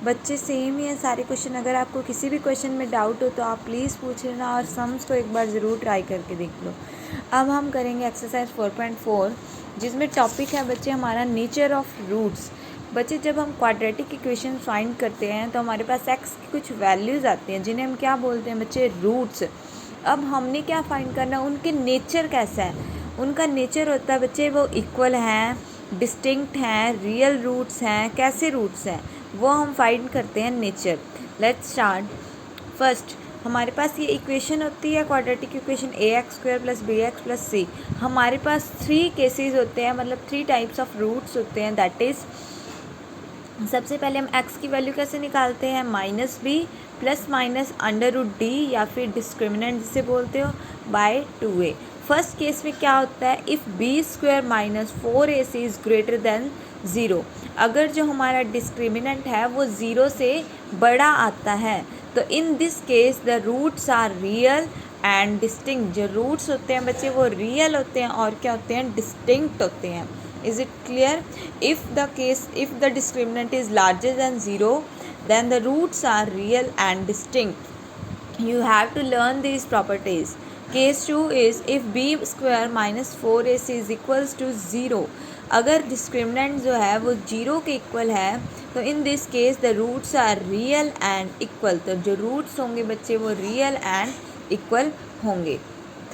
बच्चे सेम ही है सारे क्वेश्चन। अगर आपको किसी भी क्वेश्चन में डाउट हो तो आप प्लीज़ पूछ लेना और सम्स को एक बार ज़रूर ट्राई करके देख लो। अब हम करेंगे एक्सरसाइज 4.4 जिसमें टॉपिक है बच्चे हमारा नेचर ऑफ रूट्स। बच्चे जब हम क्वाड्रेटिक इक्वेशन फाइंड करते हैं तो हमारे पास एक्स की कुछ वैल्यूज़ आती हैं जिन्हें हम क्या बोलते हैं बच्चे, रूट्स। अब हमने क्या फाइंड करना है, उनके नेचर कैसा है। उनका नेचर होता है बच्चे वो इक्वल हैं, डिस्टिंक्ट हैं, रियल रूट्स हैं, कैसे रूट्स हैं वो हम फाइंड करते हैं नेचर। Let's start. फर्स्ट हमारे पास ये इक्वेशन होती है quadratic equation ax² + bx + c। हमारे पास 3 केसेस होते हैं, मतलब 3 टाइप्स ऑफ रूट्स होते हैं। दैट इज़ सबसे पहले हम x की वैल्यू कैसे निकालते हैं, -b ± √d या फिर डिस्क्रिमिनेंट जिसे बोलते हो बाय 2a। फर्स्ट केस में क्या होता है, if b² - 4ac is greater than 0। अगर जो हमारा डिस्क्रिमिनेंट है वो 0 से बड़ा आता है तो in this case the roots are real and distinct. जो रूट्स होते हैं बच्चे वो रियल होते हैं और क्या होते हैं, डिस्टिंक्ट होते हैं। Is it clear? If the discriminant is larger than 0, then the roots are real and distinct. You have to learn these properties. Case 2 is if b² - 4ac is equals to 0। अगर discriminant जो है वो 0 के equal है तो in this case the roots are real and equal. तो जो roots होंगे बच्चे वो रियल एंड इक्वल होंगे।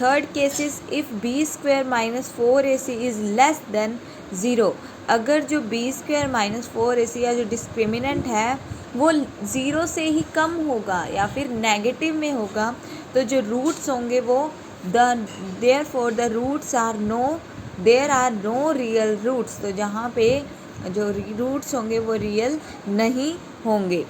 Third case is if b² - 4ac is less than 0। अगर जो b² - 4ac या जो डिस्क्रिमिनेंट है वो 0 से ही कम होगा या फिर नेगेटिव में होगा तो जो रूट्स होंगे वो therefore the roots are there are no real roots. तो जहाँ पे जो रूट्स होंगे वो रियल नहीं होंगे।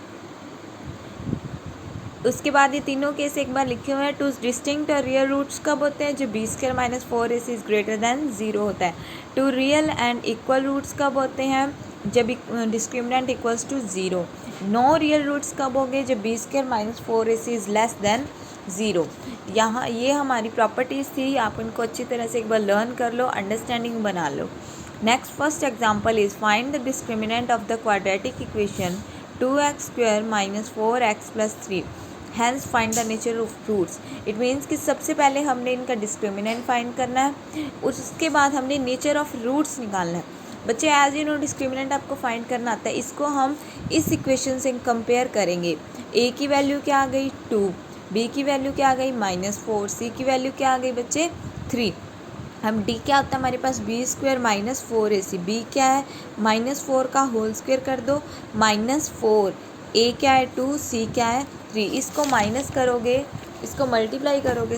उसके बाद ये तीनों केस एक बार लिखे हुए हैं। टू डिस्टिंक्ट और रियल रूट्स कब होते हैं, जो b² - 4ac is greater than 0 होता है। Two real and equal roots कब होते हैं, जब discriminant equals to 0। No real roots कब होंगे, जब b² - 4ac is less than 0। यहाँ ये हमारी प्रॉपर्टीज़ थी, आप इनको अच्छी तरह से एक बार लर्न कर लो, अंडरस्टैंडिंग बना लो। Next first example is find the discriminant of the quadratic equation 2x² - 4x + 3। Hence find the nature of roots. It means कि सबसे पहले हमने इनका डिस्क्रिमिनेंट फाइंड करना है, उसके बाद हमने नेचर ऑफ रूट्स निकालना है। बच्चे एज यू नो डिस्क्रिमिनेंट आपको फाइंड करना आता है, इसको हम इस इक्वेशन से कंपेयर करेंगे। a की वैल्यू क्या आ गई 2, b की वैल्यू क्या आ गई -4, c की वैल्यू क्या आ गई बच्चे 3। हम d क्या होता है हमारे पास b² - 4ac, b क्या है -4 का होल स्क्वायर कर दो -4, a क्या है 2, c क्या है 3। इसको माइनस करोगे, इसको मल्टीप्लाई करोगे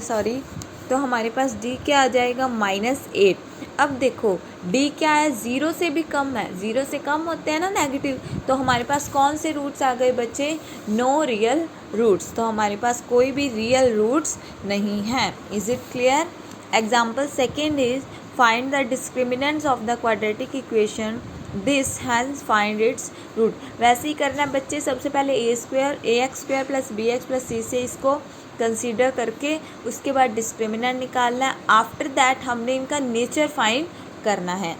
तो हमारे पास d क्या आ जाएगा -8। अब देखो d क्या है 0 से भी कम है, 0 से कम होते हैं ना नेगेटिव, तो हमारे पास कौन से रूट्स आ गए बच्चे, नो रियल रूट्स। तो हमारे पास कोई भी रियल रूट्स नहीं है। Is it clear? Example second is find the discriminants of the quadratic equation this hence find its root. वैसे ही करना है बच्चे, सबसे पहले ax² + bx + c से इसको कंसीडर करके उसके बाद डिस्क्रिमिनेंट निकालना है। आफ्टर दैट हमने इनका नेचर फाइंड करना है।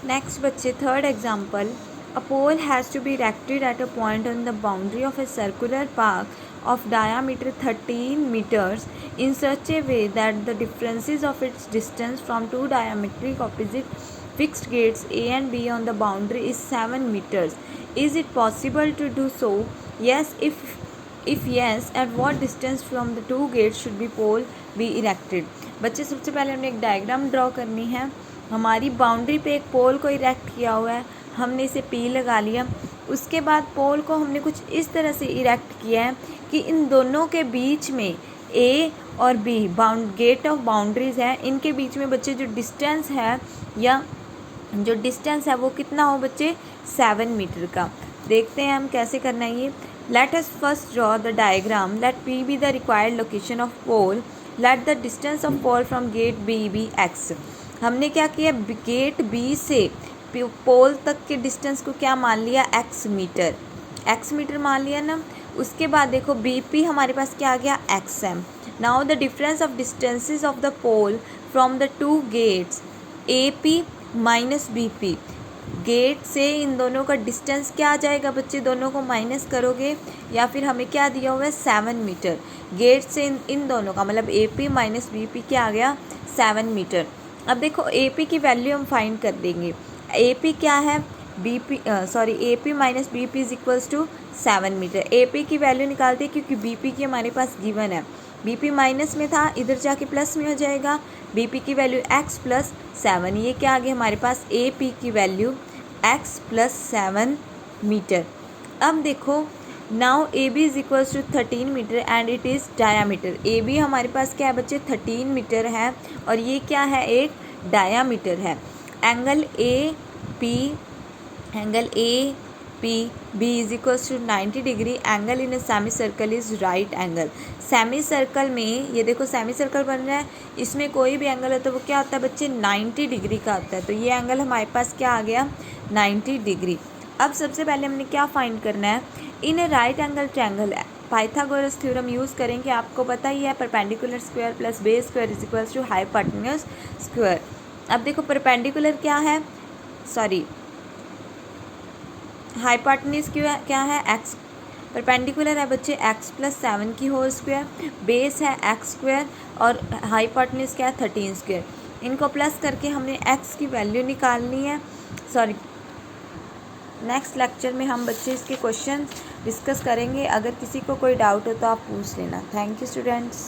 नेक्स्ट बच्चे third example, a pole has to be erected at a point on the boundary of a circular park of diameter 13 meters in such a way that the differences of its distance from two diametrically opposite fixed gates A and B on the boundary is 7 meters. Is it possible to do so? Yes. If yes, at what distance from the two gates should be pole be erected? बच्चे सबसे पहले हमने एक diagram draw करनी है। हमारी boundary पे एक पोल को इरेक्ट किया हुआ है, हमने इसे P लगा लिया। उसके बाद पोल को हमने कुछ इस तरह से इरेक्ट किया है कि इन दोनों के बीच में A और B गेट ऑफ बाउंड्रीज़ है, इनके बीच में बच्चे जो डिस्टेंस है या जो डिस्टेंस है वो कितना हो बच्चे 7 मीटर का। देखते हैं हम कैसे करना है ये। Let us first draw the diagram. Let P be the required location of pole. Let the distance of pole from gate B be x। हमने क्या किया, गेट B से पोल तक के डिस्टेंस को क्या मान लिया, x मीटर मान लिया ना। उसके बाद देखो BP हमारे पास क्या आ गया xm। Now the difference of distances of the pole from the two gates AP - BP। Gate से इन दोनों का डिस्टेंस क्या आ जाएगा बच्चे, दोनों को माइनस करोगे या फिर हमें क्या दिया हुआ है 7 मीटर। गेट से इन दोनों का मतलब AP माइनस BP क्या आ गया 7 मीटर। अब देखो AP की वैल्यू हम फाइंड कर देंगे। AP क्या है AP minus BP is equals to 7 metre. AP की वैल्यू निकालते हैं क्योंकि BP की हमारे पास गिवन है, BP माइनस में था, इधर जाके प्लस में हो जाएगा। BP की वैल्यू x प्लस 7, ये क्या आ गया हमारे पास AP की वैल्यू x प्लस 7 मीटर। अब देखो now AB is equals to 13 metre and it is diameter. AB हमारे पास क्या है बच्चे 13 मीटर है और ये क्या है एक डायामीटर है। Angle AB is equals to 90 degree. Angle in a semi circle is right angle. Semi circle में ये देखो सेमी सर्कल बन रहा है, इसमें कोई भी एंगल होता है वो क्या होता है बच्चे 90 डिग्री का होता है। तो ये एंगल हमारे पास क्या आ गया 90 डिग्री। अब सबसे पहले हमने क्या फाइंड करना है, in a right angle triangle Pythagoras theorem use करेंगे। आपको पता ही है perpendicular square plus base square is equals to hypotenuse square. अब देखो परपेंडिकुलर क्या है, हाइपोटेन्यूज क्या है x। परपेंडिकुलर है बच्चे x प्लस 7 की होल स्क्वायर, बेस है x स्क्वायर और हाइपोटेन्यूज क्या है 13 स्क्वायर। इनको प्लस करके हमने x की वैल्यू निकालनी है। नेक्स्ट लेक्चर में हम बच्चे इसके क्वेश्चन डिस्कस करेंगे। अगर किसी को कोई डाउट हो तो आप पूछ लेना। Thank you students.